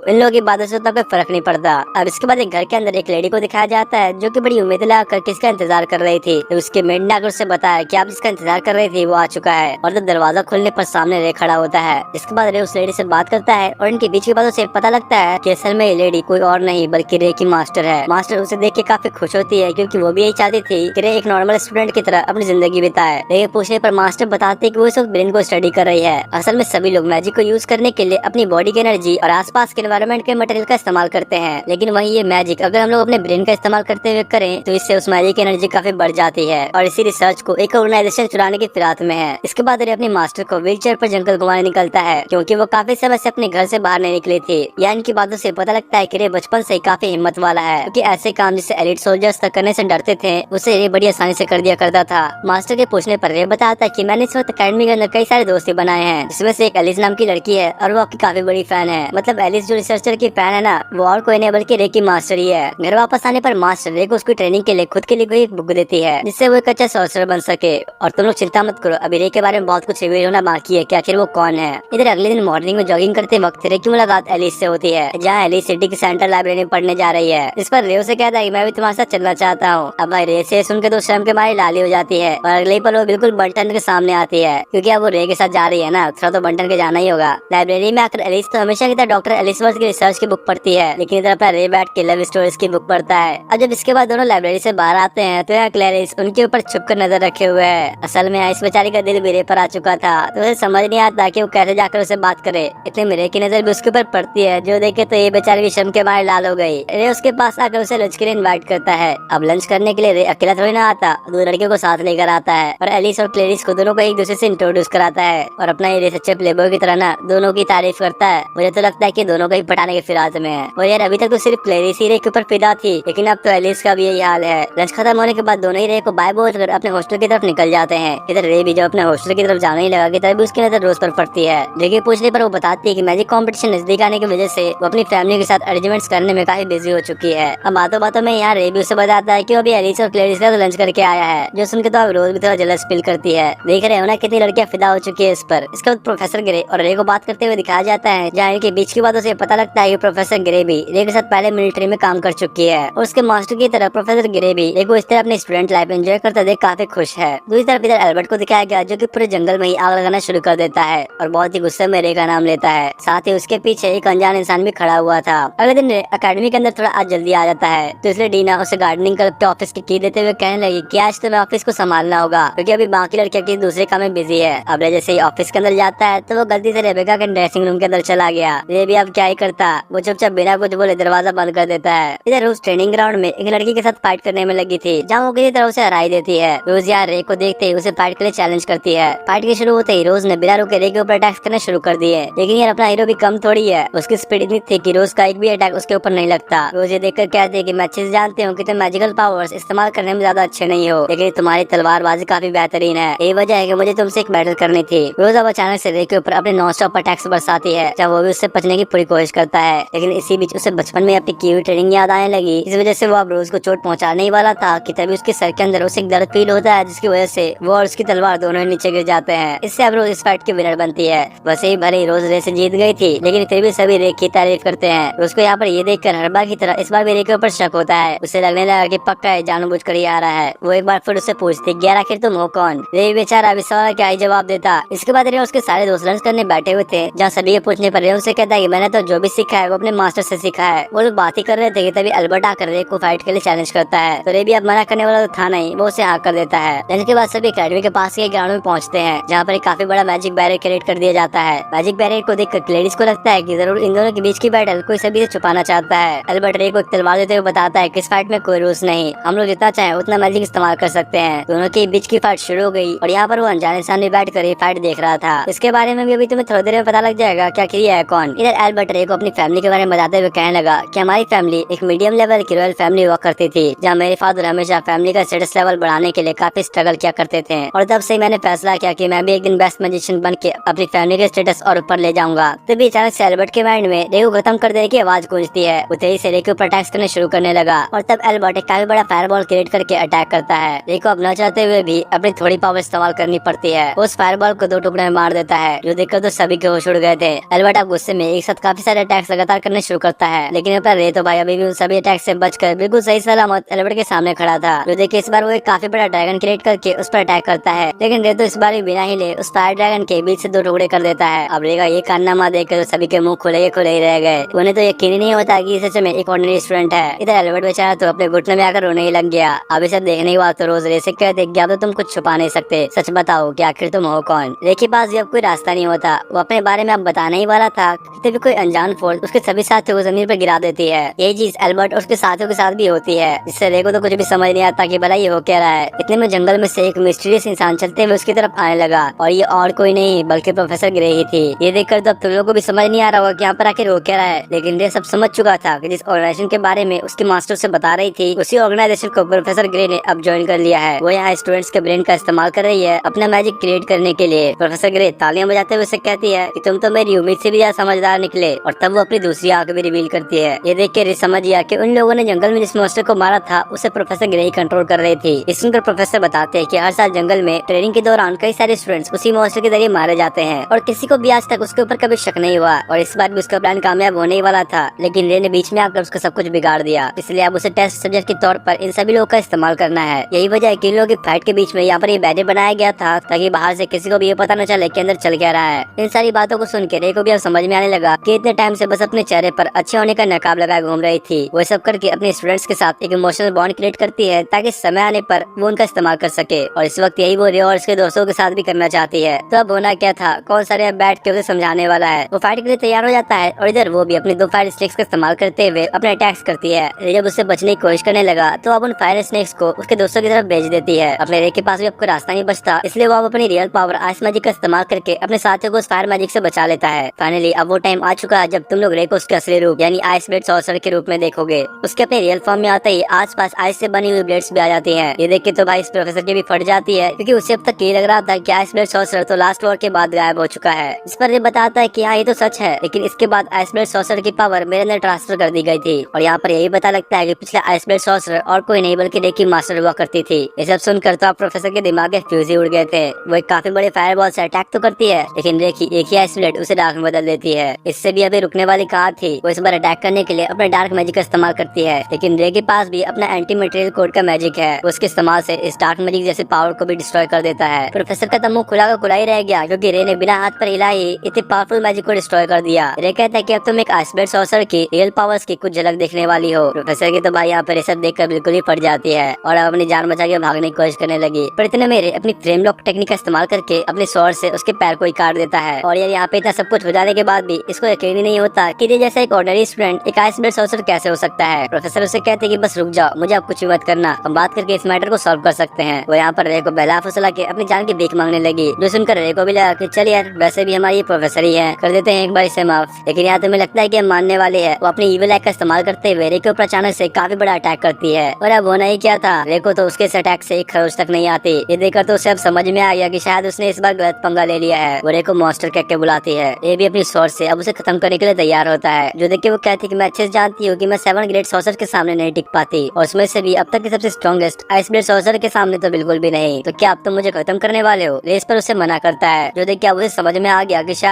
इन लोगों की बातों से उतना कोई फर्क नहीं पड़ता। अब इसके बाद एक घर के अंदर एक लेडी को दिखाया जाता है जो कि बड़ी उम्मीद लगाकर किसका इंतजार कर रही थी। तो उसके मेड ने आकर उससे बताया कि आप जिसका इंतजार कर रही थी वो आ चुका है। और जब दरवाजा खुलने पर सामने रे खड़ा होता है। इसके बाद रे उस लेडी से बात करता है और इनके बीच की बातों से पता लगता है कि असल में ये लेडी कोई और नहीं बल्कि रे की मास्टर है। मास्टर उसे देख के काफी खुश होती है क्योंकि वो भी यही चाहती थी कि रे एक नॉर्मल स्टूडेंट की तरह अपनी जिंदगी बिताए। रे पूछने पर मास्टर बताते कि वो सिर्फ ब्रेन को स्टडी कर रही है। असल में सभी लोग मैजिक को यूज करने के लिए अपनी बॉडी की एनर्जी और आसपास के एनवायरनमेंट के मटेरियल का इस्तेमाल करते हैं, लेकिन वही ये मैजिक अगर हम लोग अपने ब्रेन का इस्तेमाल करते हुए करें तो इससे उस मैजिक की एनर्जी काफी बढ़ जाती है। और इसी रिसर्च को एक ऑर्गेनाइजेशन चुराने की फिराक में है। इसके बाद रे अपनी मास्टर को व्हीलचेयर पर जंगल घुमाने निकलता है क्योंकि वो काफी समय से अपने घर से बाहर नहीं निकली थी। या इनकी बातों से पता लगता है कि रे बचपन से काफी हिम्मत वाला है क्योंकि ऐसे काम जिसे एलिट सोल्जर्स तक करने से डरते थे उसे रे बड़ी आसानी से कर दिया करता था। मास्टर के पूछने पर रे बताता है कि मैंने इस वक्त अकेडमी के अंदर कई सारे दोस्ती बनाए हैं जिसमें से एक एलिस नाम की लड़की है और वो आपकी काफी बड़ी फैन है। मतलब एलिस जो रिसर्चर की फैन है ना वो और कोई नहीं बल्कि रे की मास्टर ही है। घर वापस आने पर मास्टर रे को उसकी ट्रेनिंग के लिए खुद के लिए कोई एक बुक देती है जिससे वो एक अच्छा सॉर्सरर बन सके। और तुम लोग चिंता मत करो, अभी रे के बारे में बहुत कुछ रिवील होना बाकी है कि आखिर वो कौन है। इधर अगले दिन मॉर्निंग में जॉगिंग करते वक्त रे की मुलाकात एलिस से होती है जहाँ एलिस सिटी की सेंट्रल लाइब्रेरी में पढ़ने जा रही है। इस पर रे उसे कहता है कि मैं भी तुम्हारे साथ चलना चाहता हूँ। अब भाई रे से सुनकर तो शर्म के मारे लाली हो जाती है और अगले पल वो बिल्कुल बंटन के सामने आती है क्योंकि अब वो रे के साथ जा रही है ना, थोड़ा तो बंटन के जाना ही होगा। लाइब्रेरी में आकर एलिस तो हमेशा की तरह डॉक्टर एलिसवर्थ की रिसर्च की बुक पढ़ती है, लेकिन इधर अपना रे बैठ के लव स्टोरीज की बुक पढ़ता है। अब जब इसके बाद दोनों लाइब्रेरी से बाहर आते हैं तो यहाँ क्लैरिस उनके ऊपर छुपकर नजर रखे हुए है। असल में इस बेचारी का दिल भी रे पर आ चुका था तो उसे समझ नहीं आता कि वो कैसे जाकर उसे बात करे। इतने में रे की नजर भी उसके ऊपर पड़ती है जो देखे तो ये बेचारी भी शर्म के मारे लाल हो गई। रे उसके पास आकर उसे लंच के लिए इन्वाइट करता है। अब लंच करने के लिए रे अकेला थोड़ी ना आता, दो लड़कियों को साथ लेकर आता है और एलिस और क्लैरिस को दोनों को एक दूसरे से इंट्रोड्यूस कराता है और अपना ये सच्चे प्लेबॉय की तरह ना दोनों की तारीफ करता है। मुझे तो लगता है कि दोनों को ही पटाने की फिराक में है। और यार अभी तक तो सिर्फ क्लैरिस ही रे के ऊपर फिदा थी, लेकिन अब तो एलिस का भी यही हाल है। लंच खत्म होने के बाद दोनों ही रे को बाय बोलकर अपने हॉस्टल की तरफ निकल जाते हैं। इधर रे भी जब अपने हॉस्टल की तरफ जाने ही लगा कि तभी उसकी नजर रोज पर पड़ती है। जगह पूछने पर वो बताती है कि मैजिक कंपटीशन नजदीक आने की वजह से वो अपनी फैमिली के साथ अरेंजमेंट्स करने में काफी बिजी हो चुकी है। अब बातों बातों में यहाँ रे भी उसे बताता है कि वो अभी एलिस और क्लैरिस का लंच करके आया है, जो सुनकर तो अब रोज भी थोड़ा जलस फील करती है। देख रहे हो ना कितनी लड़कियां फिदा हो चुकी है इस पर। इसके बाद प्रोफेसर ग्रे और रे को बात करते हुए दिखाया जाता है जहाँ इनके बीच की बातों से पता लगता है कि प्रोफेसर ग्रे भी रे के साथ पहले मिलिट्री में काम कर चुकी है और उसके मास्टर की तरह प्रोफेसर ग्रे भी रे को इस तरह अपनी स्टूडेंट लाइफ एंजॉय करते देख काफी खुश है। दूसरी तरफ इधर एल्बर्ट को दिखाया गया जो कि पूरे जंगल में ही आग लगाना शुरू कर देता है और बहुत ही गुस्से में रे का नाम लेता है। साथ ही उसके पीछे एक अनजान इंसान भी खड़ा हुआ था। अगले दिन रे अकेडमी के अंदर थोड़ा आज जल्दी आ जाता है तो इसलिए डीना उसे गार्डनिंग क्लब के ऑफिस की की देते हुए कहने लगी कि आज तुम्हें ऑफिस को संभालना होगा क्योंकि अभी बाकी लड़कियां किसी दूसरे काम में बिजी है। अब रे जैसे ही ऑफिस के अंदर जाता है तो वो गलती से रेबेका के ड्रेसिंग रूम के अंदर चला गया। रे भी अब क्या ही करता, वो चुपचाप बिना कुछ बोले दरवाजा बंद कर देता है। इधर रोज ट्रेनिंग ग्राउंड में एक लड़की के साथ फाइट करने में लगी थी जहाँ वो किसी तरह उसे हराई देती है। रोज यार रे को देखते ही उसे फाइट के लिए चैलेंज करती है। फाइट के शुरू होते ही रोज ने बिना रुके रे के ऊपर अटैक करने शुरू कर दिए, लेकिन यार अपना हीरो भी कम थोड़ी है, उसकी स्पीड इतनी थी कि रोज का एक भी अटैक उसके ऊपर नहीं लगता। रोज ये देखकर कहते हैं कि मैं अच्छे से जानती हूँ कि तुम मैजिकल पावर्स इस्तेमाल करने में ज्यादा अच्छे नहीं हो, लेकिन तुम्हारी तलवारबाजी काफी बेहतरीन है। यही वजह है कि मुझे तुमसे एक बैटल करनी थी। रोज अब अचानक से रे के ऊपर अपने नॉन स्टॉप अटैक्स बरसाती है जब वो भी उससे बचने की पूरी कोशिश करता है, लेकिन इसी बीच उसे बचपन में अपनी की हुई ट्रेनिंग याद आने लगी। इस वजह से वो अब रोज को चोट पहुंचाने ही वाला था कि तभी उसके सर के अंदर उसे एक दर्द फील होता है जिसकी वजह से वो और उसकी तलवार दोनों ही नीचे गिर जाते हैं। इससे अब रोज इस फाइट की विनर बनती है। वैसे ही भले ही रोज रे से जीत गई थी, लेकिन फिर भी सभी रे की तारीफ करते हैं। रोज को यहाँ पर ये देखकर हर बार की तरह इस बार भी रे के ऊपर शक होता है। उसे लगने लगा कि पक्का है जानबूझकर ही आ रहा है। वो एक बार फिर उससे पूछती कि यार आखिर तुम हो कौन। रे बेचारा अभी सवाल क्या ही जवाब देता। इसके बाद रे उसके सारे दोस्त लंच करने बैठे हुए थे जहाँ सभी ये पूछने पर रे उसे कहता है कि मैंने तो जो भी सीखा है वो अपने मास्टर से सीखा है। वो लोग बात ही कर रहे थे कि तभी अल्बर्ट आकर रे को फाइट के लिए चैलेंज करता है तो रे भी अब मना करने वाला तो था नहीं, वो उसे हाँ कर देता है। लंच के बाद सभी अकेडमी के पास के ग्राउंड में पहुंचते हैं जहाँ पर एक काफी बड़ा मैजिक बैरियर क्रिएट कर दिया जाता है। मैजिक बैरियर को देखकर क्लैरिस को लगता है कि जरूर इन दोनों के बीच की बैटल कोई सभी से छुपाना चाहता है। अल्बर्ट रे को एक तलवार देते हुए बताता है कि इस फाइट में कोई रूल्स नहीं, हम लोग जितना चाहे उतना मैजिक इस्तेमाल कर सकते हैं। दोनों के बीच की फाइट शुरू हो गई और यहाँ पर वो अनजाने सामने बैठ कर ये फाइट देख रहा था। इसके बारे में भी अभी तुम्हें थोड़ी देर में पता लग जाएगा क्या किया है कौन। इधर अल्बर्ट रे को अपनी फैमिली के बारे में बताते हुए कहने लगा कि हमारी फैमिली एक मीडियम लेवल की रॉयल फैमिली हुआ करती थी जहाँ मेरे फादर हमेशा फैमिली का स्टेटस लेवल बढ़ाने के लिए काफी स्ट्रगल किया करते थे और तब से मैंने फैसला किया कि मैं भी एक दिन बेस्ट मैजिशियन बन के अपनी फैमिली के स्टेटस और ऊपर ले जाऊंगा। तभी अचानक से एल्बर्ट के माइंड में रे को खत्म कर देने की आवाज गूंजती है। वो तेजी से रे के ऊपर अटैक करने शुरू करने लगा और तब एल्बर्ट एक काफी बड़ा फायरबॉल क्रिएट करके अटैक करता है। रे को अब न चाहते हुए भी अपनी थोड़ी पावर इस्तेमाल करनी पड़ती है। उस फायरबॉल को दो टुकड़े में मार देता है जो देखकर तो सभी के होश उड़ गए थे। एल्बर्ट अब गुस्से में एक साथ काफी सारे सारे अटैक्स लगातार करने शुरू करता है। लेकिन पर रे तो भाई अभी भी उन सभी अटैक से बचकर बिल्कुल सही सलामत एल्बर्ट के सामने खड़ा था। जो देखिए इस बार वो एक काफी बड़ा ड्रैगन क्रिएट करके उस पर अटैक करता है, लेकिन रे तो इस बार भी बिना हिले उस फायर ड्रैगन के बीच से 2 टुकड़े कर देता है। अब रे का ये कारनामा देखकर तो सभी के मुंह खुले ही रह गए। उन्हें तो यकीन ही नहीं होता कि सच में एक ऑर्डिनरी स्टूडेंट है। इधर एल्बर्ट बेचारा तो अपने घुटने में आकर रोने ही लग गया। अब इसे देखने के बाद तो रोज रे से कहते कि अब तो तुम कुछ छुपा नहीं सकते, सच बताओ कि आखिर तुम हो कौन। रे के पास भी अब कोई रास्ता नहीं होता। वो अपने बारे में अब बताने ही वाला था, तभी कोई अनजान फोर्स उसके सभी साथियों को जमीन पर गिरा देती है। यही चीज एल्बर्ट और उसके साथियों के साथ भी होती है, जिससे रे को तो कुछ भी समझ नहीं आता कि भला ये हो क्या रहा है। इतने में जंगल में से एक मिस्टीरियस इंसान चलते हुए उसकी तरफ आने लगा, और ये और कोई नहीं बल्कि प्रोफेसर ग्रे ही थी। ये देखकर तो अब तुम लोगों को भी समझ नहीं आ रहा होगा कि यहाँ पर आखिर हो क्या रहा है। लेकिन रे सब समझ चुका था कि जिस ऑर्गेनाइजेशन के बारे में उसके मास्टर से बता रही थी, उसी ऑर्गेनाइजेशन को प्रोफेसर ग्रे ने अब ज्वाइन कर लिया है। वो यहाँ स्टूडेंट्स के ब्रेन का इस्तेमाल कर रही है अपना मैजिक क्रिएट करने के लिए। प्रोफेसर ग्रे तालियां बजाते हुए उसे कहती है कि तुम तो मेरी उम्मीद से भी ज्यादा समझदार निकले, और तब वो अपनी दूसरी आंख भी रिवील करती है। ये देख के रे समझ गया कि उन लोगों ने जंगल में जिस मॉन्स्टर को मारा था उसे प्रोफेसर ग्रे ही कंट्रोल कर रही थी। इस सुनकर प्रोफेसर बताते हैं कि हर साल जंगल में ट्रेनिंग के दौरान कई सारे स्टूडेंट्स उसी मॉन्स्टर के जरिए मारे जाते हैं, और किसी को भी आज तक उसके ऊपर कभी शक नहीं हुआ। और इस बार भी उसका प्लान कामयाब होने ही वाला था, लेकिन रे ने बीच में आकर उसका सब कुछ बिगाड़ दिया। इसलिए अब उसे टेस्ट सब्जेक्ट के तौर पर इन सभी लोगों का इस्तेमाल करना है। यही वजह है कि इन लोगों की फाइट के बीच में यहाँ पर ये बैरियर बनाया गया था, ताकि बाहर से किसी को भी ये पता न चले कि अंदर चल क्या रहा है। इन सारी बातों को सुन के रे को भी अब समझ में आने लगा कि इतने टाइम से बस अपने चेहरे पर अच्छे होने का नकाब लगाए घूम रही थी। वो सब करके अपने स्टूडेंट्स के साथ एक इमोशनल बॉन्ड क्रिएट करती है, ताकि समय आने पर वो उनका इस्तेमाल कर सके। और इस वक्त यही वो रे और उसके दोस्तों के साथ भी करना चाहती है। तो अब होना क्या था, कौन सा रे बैठ के उसे समझाने वाला है। वो फाइट के लिए तैयार हो जाता है, और इधर वो भी अपनी 2 फायर स्नेक्स का इस्तेमाल करते हुए अपने अटैक्स करती है। रे जब उससे बचने की कोशिश करने लगा तो अब उन फायर स्नेक्स को उसके दोस्तों की तरफ भेज देती है। अपने रे के पास भी अब कोई रास्ता नहीं बचता, इसलिए वो अब अपनी रियल पावर आइस मैजिक का इस्तेमाल करके अपने साथियों को उस फायर मैजिक से बचा लेता है। फाइनली अब वो टाइम आ चुका है जब तुम लोग रे को उसके असली रूप यानी आइस ब्लेड सॉर्सर के रूप में देखोगे। उसके अपने रियल फॉर्म में आते ही आसपास आइस से बनी हुई ब्लेड्स भी आ जाती हैं। ये देख के तो भाई इस प्रोफेसर की भी फट जाती है, क्योंकि उसे अब तक ये लग रहा था कि आइस ब्लेड सॉर्सर तो लास्ट वॉर के बाद गायब हो चुका है। इस पर ये बताता है कि हाँ ये तो सच है, लेकिन इसके बाद आइस ब्लेड सॉर्सर की पावर मेरे अंदर ट्रांसफर कर दी गई थी। और यहाँ पर यही पता लगता है कि पिछले आइस ब्लेड सॉर्सर और कोई नहीं बल्कि रे की मास्टर हुआ करती थी। ये सब सुनकर तो आप प्रोफेसर के दिमाग के फ्यूज ही उड़ गए थे। वो एक काफी बड़े फायरबॉल से अटैक तो करती है, लेकिन रे की एक ही आइस ब्लेड उसे डार्क में बदल देती है। इससे भी अभी रुकने वाली कहाँ थी। वो इस बार अटैक करने के लिए अपने डार्क मैजिक का इस्तेमाल करती है, लेकिन रे के पास भी अपना एंटी मटेरियल कोड का मैजिक है। उसके इस्तेमाल से इस डार्क मैजिक जैसे पावर को भी डिस्ट्रॉय कर देता है। प्रोफेसर का मुंह खुला का खुला ही रह गया, क्योंकि रे ने बिना हाथ पर हिला ही इतने पावरफुल मैजिक को डिस्ट्रॉय कर दिया। रे कहता है कि अब तुम एक आइस ब्लेड सॉर्सर की रियल पावर्स की कुछ झलक देखने वाली हो। प्रोफेसर की तो भाई यहाँ पर सब देखकर बिल्कुल ही फट जाती है, और अब अपनी जान बचा के भागने की कोशिश करने लगी। पर इतने में रे अपनी फ्रेम लॉक टेक्निक का इस्तेमाल करके अपने स्वॉर्ड से उसके पैर को ही काट देता है। और यार यहाँ पे इतना सब कुछ हो जाने के बाद भी इसको यकीन ही नहीं होता कि रे जैसा एक ऑर्डिनरी स्टूडेंट एक आइस ब्लेड सॉर्सर कैसे हो सकता है। प्रोफेसर उसे कहते हैं कि बस रुक जाओ, मुझे अब कुछ भी मत करना, हम बात करके इस मैटर को सॉल्व कर सकते हैं। वो यहाँ पर रे को बहला फुसला के अपनी जान की भीख मांगने लगी, जो सुनकर रे को भी लगा कि चल यार वैसे भी हमारी प्रोफेसर ही है, कर देते हैं एक बार इसे माफ। लेकिन यहाँ तुम्हें लगता है कि हम मानने वाले हैं। वो अपनी इविल एक्ट का इस्तेमाल करते हुए रे के ऊपर अचानक से काफी बड़ा अटैक करती है, और अब होना ही क्या था, रे को तो उसके इस अटैक से एक खरोच तक नहीं आती। ये देखकर तो उसे अब समझ में आ गया कि शायद उसने इस बार गलत पंगा ले लिया है। वो रे को मॉन्स्टर कह के बुलाती है। ये भी अपनी सोर्स से अब उसे खत्म करने के लिए तैयार होता है, जो देख के वो कहती है कि मैं अच्छे से जानती हूँ कि मैं 7 ग्रेट सॉर्सर के सामने नहीं टिक पाती, और उसमें से भी अब तक की सबसे स्ट्रॉन्गेस्ट आइस ब्लेड सॉर्सर के सामने तो बिल्कुल भी नहीं। तो क्या अब तुम मुझे खत्म करने वाले हो। रे इस पर उसे मना करता है, जो देख के अब उसे समझ में आ गया कि शायद